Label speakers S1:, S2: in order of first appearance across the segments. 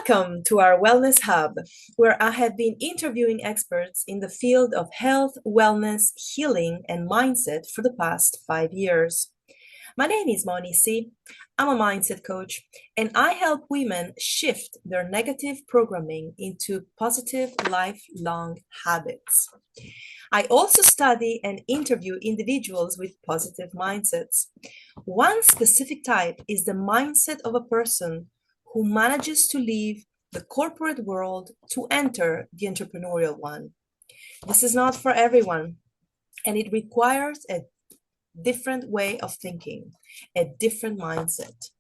S1: Welcome to our Wellness Hub, where I have been interviewing experts in the field of health, wellness, healing, and mindset for the past 5 years. My name is Monisi. I'm a mindset coach, and I help women shift their negative programming into positive lifelong habits. I also study and interview individuals with positive mindsets. One specific type is the mindset of a person who manages to leave the corporate world to enter the entrepreneurial one. This is not for everyone, and it requires a different way of thinking, a different mindset.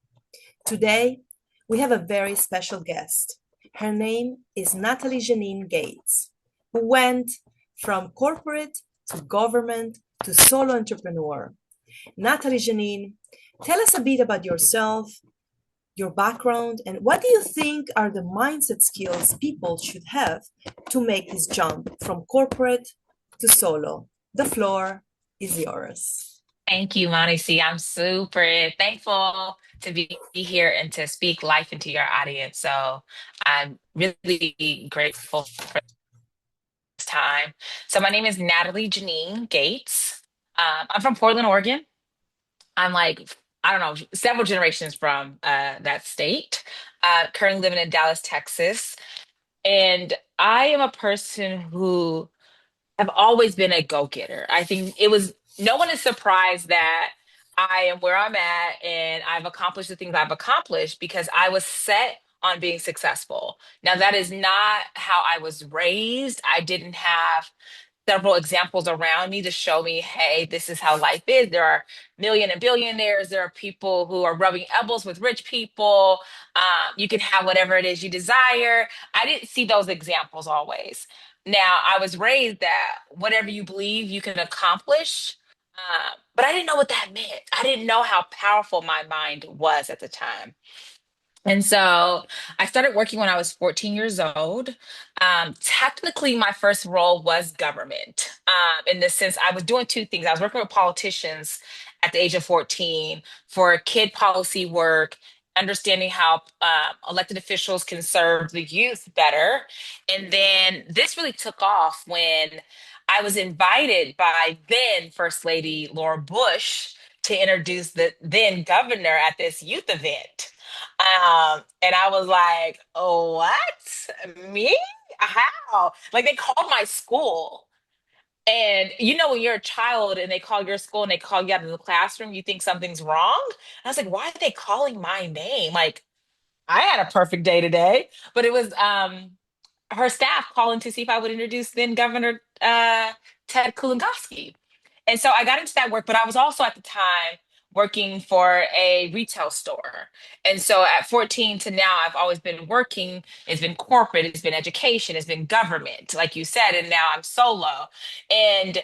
S1: Today, we have a very special guest. Her name is Natalie Janine Gates, who went from corporate to government to solo entrepreneur. Natalie Janine, tell us a bit about yourself, your background, and what do you think are the mindset skills people should have to make this jump from corporate to solo? The floor is yours.
S2: Thank you, Monica. I'm super thankful to be here and to speak life into your audience. So I'm really grateful for this time. So my name is Natalie Janine Gates. I'm from Portland, Oregon. I'm like, I don't know, several generations from that state. Currently living in Dallas, Texas. And I am a person who have always been a go-getter. I think no one is surprised that I am where I'm at and I've accomplished the things I've accomplished because I was set on being successful. Now, that is not how I was raised. I didn't have several examples around me to show me, hey, this is how life is. There are million and billionaires. There are people who are rubbing elbows with rich people. You can have whatever it is you desire. I didn't see those examples always. Now, I was raised that whatever you believe you can accomplish, but I didn't know what that meant. I didn't know how powerful my mind was at the time. And so I started working when I was 14 years old. Technically, my first role was government, in the sense I was doing two things. I was working with politicians at the age of 14 for kid policy work, understanding how elected officials can serve the youth better. And then this really took off when I was invited by then First Lady Laura Bush to introduce the then governor at this youth event. And I was like, oh, what? Me? How? Like they called my school. And when you're a child and they call your school and they call you out of the classroom, you think something's wrong. I was like, why are they calling my name? Like, I had a perfect day today. But it was her staff calling to see if I would introduce then Governor Ted Kulongoski. And so I got into that work, but I was also at the time working for a retail store. And so at 14 to now, I've always been working. It's been corporate, it's been education, it's been government, like you said, and now I'm solo. And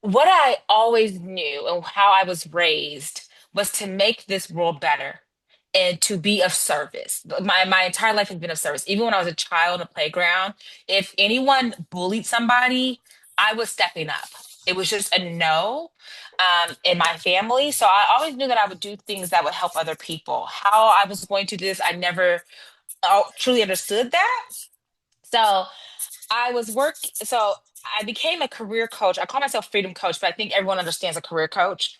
S2: what I always knew and how I was raised was to make this world better and to be of service. My entire life has been of service. Even when I was a child on a playground, if anyone bullied somebody, I was stepping up. It was just a no in my family. So I always knew that I would do things that would help other people. How I was going to do this, I never truly understood that. So so I became a career coach. I call myself freedom coach, but I think everyone understands a career coach.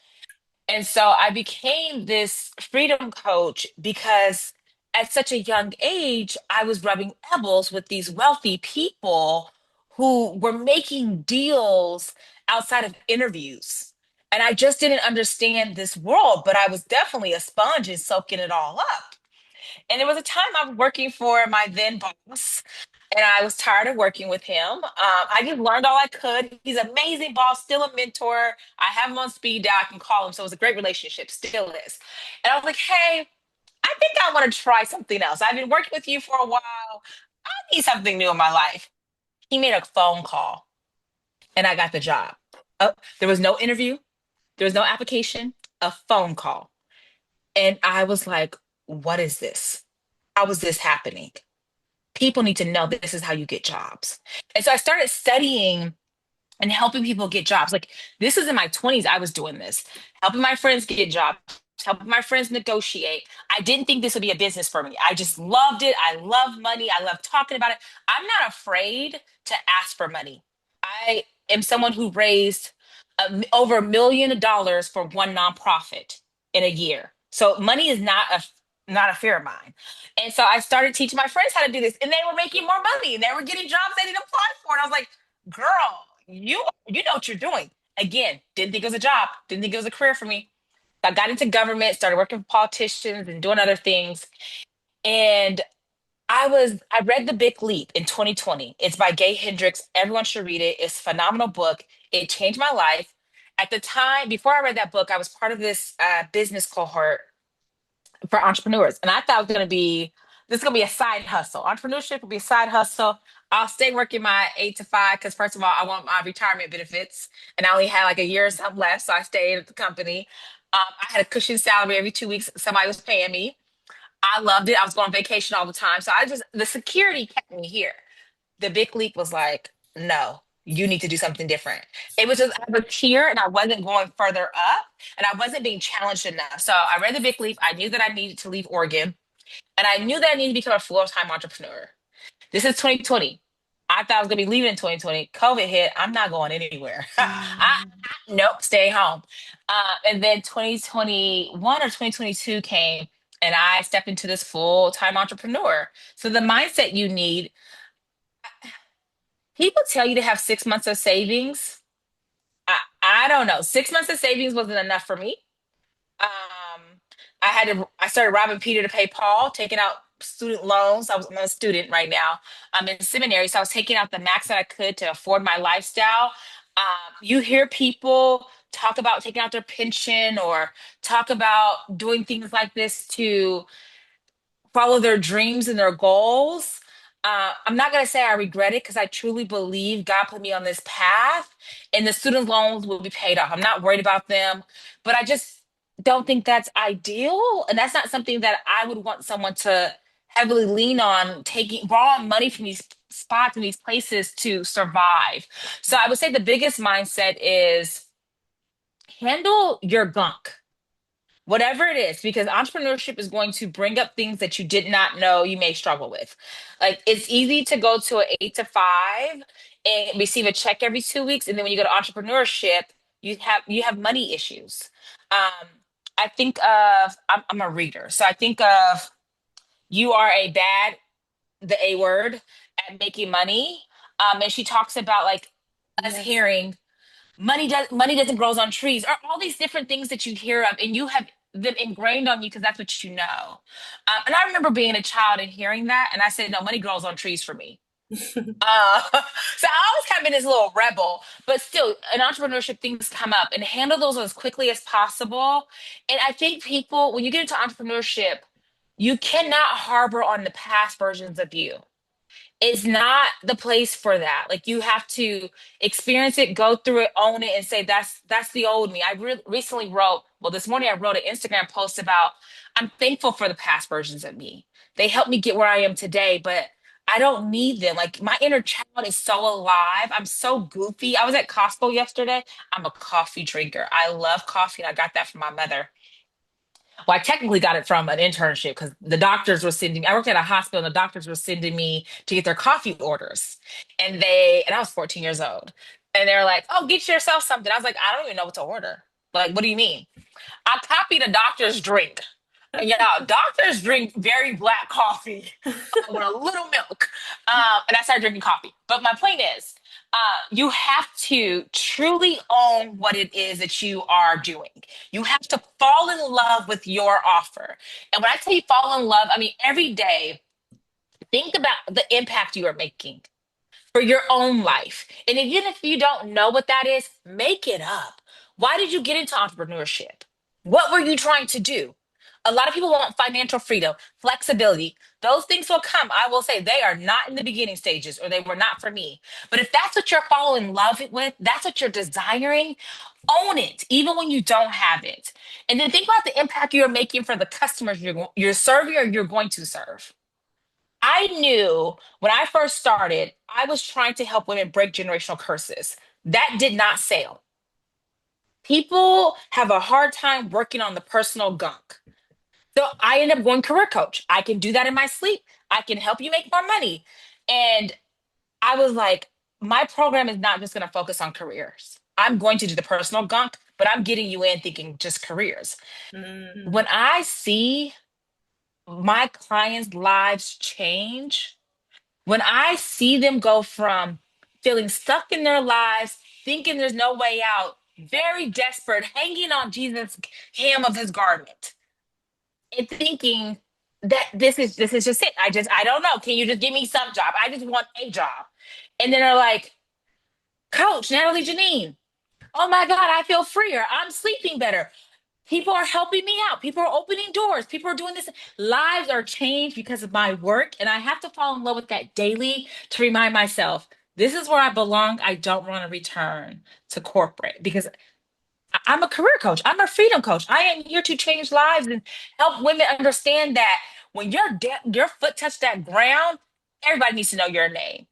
S2: And so I became this freedom coach because at such a young age, I was rubbing elbows with these wealthy people who were making deals outside of interviews. And I just didn't understand this world, but I was definitely a sponge and soaking it all up. And there was a time I was working for my then boss, and I was tired of working with him. I just learned all I could. He's an amazing boss, still a mentor. I have him on speed dial. I can call him. So it was a great relationship, still is. And I was like, hey, I think I want to try something else. I've been working with you for a while. I need something new in my life. He made a phone call, and I got the job. There was no interview, there was no application, a phone call. And I was like, what is this? How is this happening? People need to know that this is how you get jobs. And so I started studying and helping people get jobs. Like this is in my 20s, I was doing this, helping my friends get jobs, helping my friends negotiate. I didn't think this would be a business for me. I just loved it. I love money. I love talking about it. I'm not afraid to ask for money. I am someone who raised over $1 million for one nonprofit in a year. So money is not a fear of mine. And so I started teaching my friends how to do this, and they were making more money, and they were getting jobs they didn't apply for. And I was like, "Girl, you know what you're doing." Again, didn't think it was a job, didn't think it was a career for me. I got into government, started working for politicians and doing other things. And I read The Big Leap in 2020. It's by Gay Hendricks. Everyone should read it. It's a phenomenal book. It changed my life. At the time, before I read that book, I was part of this business cohort for entrepreneurs. And I thought it was going to be, this is going to be a side hustle. Entrepreneurship will be a side hustle. I'll stay working my 8 to 5 because, first of all, I want my retirement benefits. And I only had like a year or something left. So I stayed at the company. I had a cushion salary every 2 weeks. Somebody was paying me. I loved it. I was going on vacation all the time. So the security kept me here. The big leap was like, no, you need to do something different. It was just, I was here and I wasn't going further up and I wasn't being challenged enough. So I read the big leap. I knew that I needed to leave Oregon and I knew that I needed to become a full-time entrepreneur. This is 2020. I thought I was gonna be leaving in 2020. COVID hit. I'm not going anywhere. Nope, stay home. And then 2021 or 2022 came, and I stepped into this full-time entrepreneur. So the mindset you need, people tell you to have 6 months of savings. I don't know. 6 months of savings wasn't enough for me. Um, I started robbing Peter to pay Paul, taking out student loans. I'm a student right now. I'm in seminary, so I was taking out the max that I could to afford my lifestyle. You hear people talk about taking out their pension or talk about doing things like this to follow their dreams and their goals. I'm not going to say I regret it because I truly believe God put me on this path and the student loans will be paid off. I'm not worried about them, but I just don't think that's ideal. And that's not something that I would want someone to heavily lean on, taking borrowing money from these spots and these places to survive. So I would say the biggest mindset is handle your gunk, whatever it is, because entrepreneurship is going to bring up things that you did not know you may struggle with. Like it's easy to go to an 8 to 5 and receive a check every 2 weeks, and then when you go to entrepreneurship, you have money issues. Um, I think of I'm a reader, so I think of you are a bad the A word at making money, and she talks about like us
S1: Yes.
S2: hearing money doesn't grow on trees or all these different things that you hear of and you have them ingrained on you because that's what you know. And I remember being a child and hearing that and I said no, money grows on trees for me. So I always kind of been this little rebel, but still in entrepreneurship things come up and handle those as quickly as possible. And I think people when you get into entrepreneurship you cannot harbor on the past versions of you. It's not the place for that. Like you have to experience it, go through it, own it, and say that's the old me. I recently wrote, well, this morning I wrote an Instagram post about I'm thankful for the past versions of me. They helped me get where I am today, but I don't need them. Like my inner child is so alive. I'm so goofy. I was at Costco yesterday. I'm a coffee drinker. I love coffee, and I got that from my mother. Well, I technically got it from an internship because the doctors were sending I worked at a hospital and the doctors were sending me to get their coffee orders. And I was 14 years old. And they were like, oh, get yourself something. I was like, I don't even know what to order. Like, what do you mean? I copied a doctor's drink. And yeah, doctors drink very black coffee with a little milk. And I started drinking coffee. But my point is, you have to truly own what it is that you are doing. You have to fall in love with your offer. And when I tell you fall in love, I mean every day, think about the impact you are making for your own life. And even if you don't know what that is, make it up. Why did you get into entrepreneurship? What were you trying to do? A lot of people want financial freedom, flexibility. Those things will come. I will say they are not in the beginning stages or they were not for me. But if that's what you're falling in love with, that's what you're desiring, own it, even when you don't have it. And then think about the impact you're making for the customers you're serving or you're going to serve. I knew when I first started, I was trying to help women break generational curses. That did not sell. People have a hard time working on the personal gunk. So I end up going career coach. I can do that in my sleep. I can help you make more money. And I was like, my program is not just going to focus on careers. I'm going to do the personal gunk, but I'm getting you in thinking just careers.
S1: Mm,
S2: When I see my clients' lives change, when I see them go from feeling stuck in their lives, thinking there's no way out, very desperate, hanging on Jesus' hem of his garment, and thinking that this is just it. I don't know. Can you just give me some job? I just want a job. And then they're like, Coach Natalie Janine, oh my God, I feel freer. I'm sleeping better. People are helping me out. People are opening doors. People are doing this. Lives are changed because of my work. And I have to fall in love with that daily to remind myself, this is where I belong. I don't want to return to corporate because I'm a career coach. I'm a freedom coach. I am here to change lives and help women understand that when your foot touched that ground, everybody needs to know your name.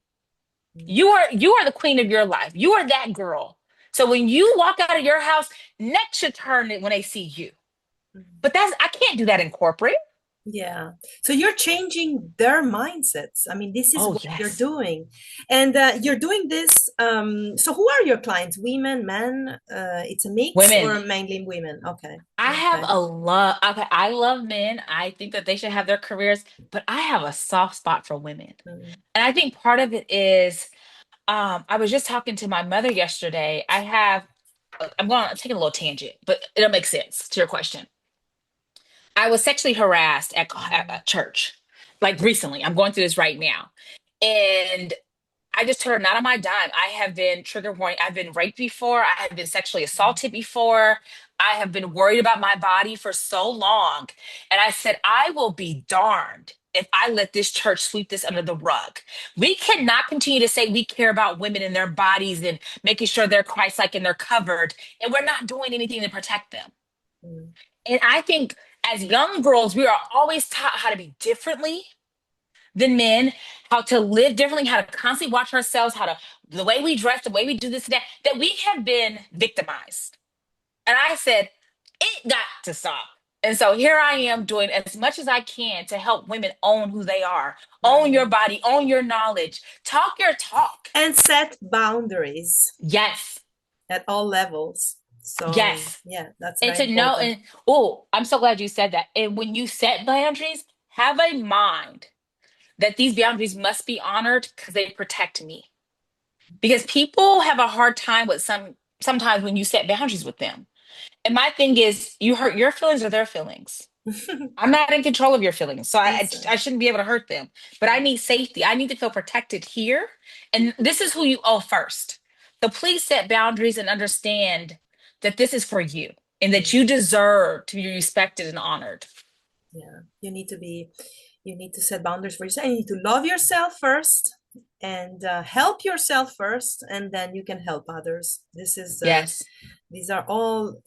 S1: mm,
S2: You are the queen of your life. You are that girl. So when you walk out of your house, next should turn it when they see you.
S1: mm.
S2: But I can't do that in corporate.
S1: Yeah. So you're changing their mindsets. I mean, this is
S2: Oh
S1: what you're
S2: yes.
S1: doing. And you're doing this. So who are your clients? Women, men? It's a mix
S2: Women.
S1: or mainly women? Okay.
S2: I have
S1: Okay.
S2: a love. Okay, I love men. I think that they should have their careers, but I have a soft spot for women.
S1: Mm,
S2: And I think part of it is I was just talking to my mother yesterday. I'm going to take a little tangent, but it'll make sense to your question. I was sexually harassed at church, like recently. I'm going through this right now. And I just told her, not on my dime. I have been trigger warning. I've been raped before. I have been sexually assaulted before. I have been worried about my body for so long. And I said, I will be darned if I let this church sweep this under the rug. We cannot continue to say we care about women and their bodies and making sure they're Christ-like and they're covered, and we're not doing anything to protect them.
S1: mm,
S2: And I think as young girls, we are always taught how to be differently than men, how to live differently, how to constantly watch ourselves, the way we dress, the way we do this and that, that we have been victimized. And I said, it got to stop. And so here I am doing as much as I can to help women own who they are, own your
S1: mm.
S2: body, own your knowledge, talk your talk.
S1: And set boundaries
S2: Yes,
S1: at all levels. So
S2: yes.
S1: yeah, that's
S2: And
S1: very
S2: to know,
S1: important.
S2: and oh, I'm so glad you said that. And when you set boundaries, have a mind that these boundaries must be honored because they protect me. Because people have a hard time with sometimes when you set boundaries with them. And my thing is, you hurt your feelings or their feelings. I'm not in control of your feelings, so I
S1: Exactly.
S2: shouldn't be able to hurt them. But I need safety. I need to feel protected here, and this is who you owe first. So please set boundaries and understand that this is for you and that
S1: Mm.
S2: you deserve to be respected and honored.
S1: Yeah, you need to set boundaries for yourself. You need to love yourself first and help yourself first, and then you can help others.
S2: Yes.
S1: These are all,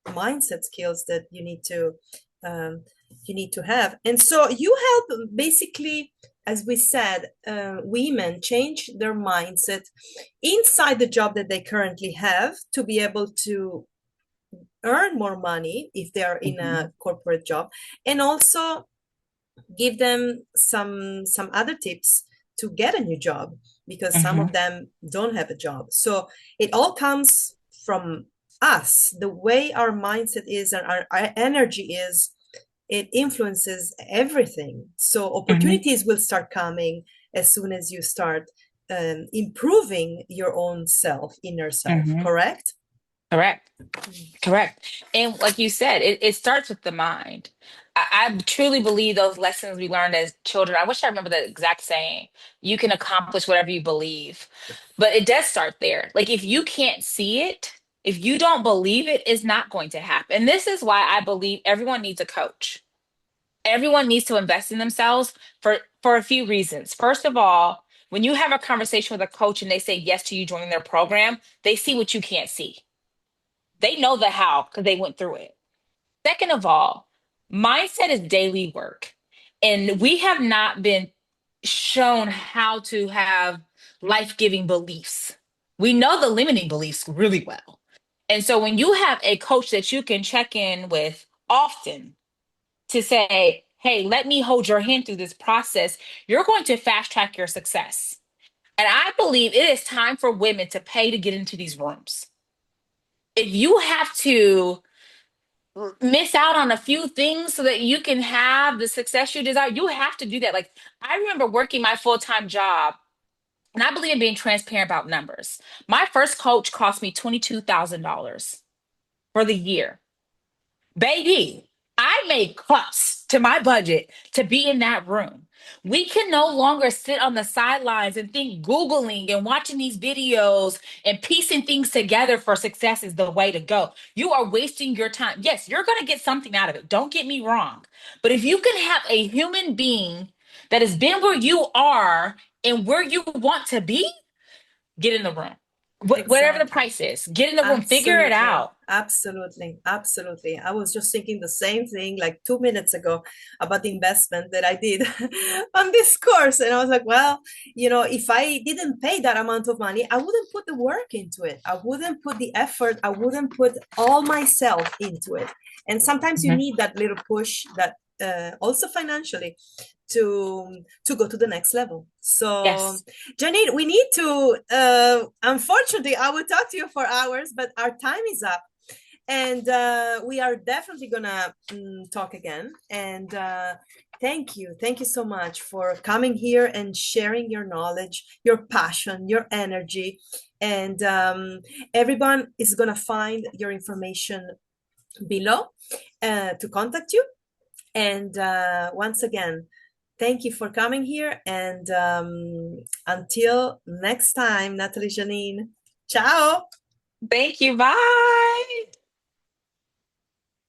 S1: mindset skills that um, you need to have. And so you help basically, as we said, women change their mindset inside the job that they currently have to be able to earn more money if they are in
S2: Mhm.
S1: a corporate job, and also give them some other tips to get a new job because some of
S2: Mhm.
S1: them don't have a job. So it all comes from us. The way our mindset is and our energy is, it influences everything. So
S2: Mhm.
S1: opportunities will start coming as soon as you start improving your own self, inner self,
S2: Mhm.
S1: correct?
S2: Correct. Correct. And like you said, it starts with the mind. I truly believe those lessons we learned as children. I wish I remember the exact saying. You can accomplish whatever you believe. But it does start there. Like if you can't see it, if you don't believe it, it's not going to happen. And this is why I believe everyone needs a coach. Everyone needs to invest in themselves for a few reasons. First of all, when you have a conversation with a coach and they say yes to you joining their program, they see what you can't see. They know the how because they went through it. Second of all, mindset is daily work. And we have not been shown how to have life giving beliefs. We know the limiting beliefs really well. And so when you have a coach that you can check in with often to say, hey, let me hold your hand through this process, you're going to fast track your success. And I believe it is time for women to pay to get into these rooms. If you have to miss out on a few things so that you can have the success you desire, you have to do that. Like, I remember working my full-time job, and I believe in being transparent about numbers. My first coach cost me $22,000 for the year. Baby, I made cuts to my budget to be in that room. We can no longer sit on the sidelines and think Googling and watching these videos and piecing things together for success is the way to go. You are wasting your time. Yes, you're going to get something out of it. Don't get me wrong. But if you can have a human being that has been where you are and where you want to be, get in the room. Whatever the
S1: Exactly.
S2: price is, get in the room, figure it
S1: Absolutely.
S2: out.
S1: Absolutely. Absolutely. I was just thinking the same thing like 2 minutes ago about the investment that I did on this course. And I was like, well, if I didn't pay that amount of money, I wouldn't put the work into it. I wouldn't put the effort. I wouldn't put all myself into it. And sometimes you
S2: Mhm.
S1: need that little push that also financially to go to the next level. So
S2: Yes.
S1: Janine, we need to, unfortunately, I would talk to you for hours, but our time is up. And we are definitely going to talk again. And thank you. Thank you so much for coming here and sharing your knowledge, your passion, your energy. And everyone is going to find your information below to contact you. And once again, thank you for coming here. And until next time, Natalie Janine. Ciao.
S2: Thank you. Bye.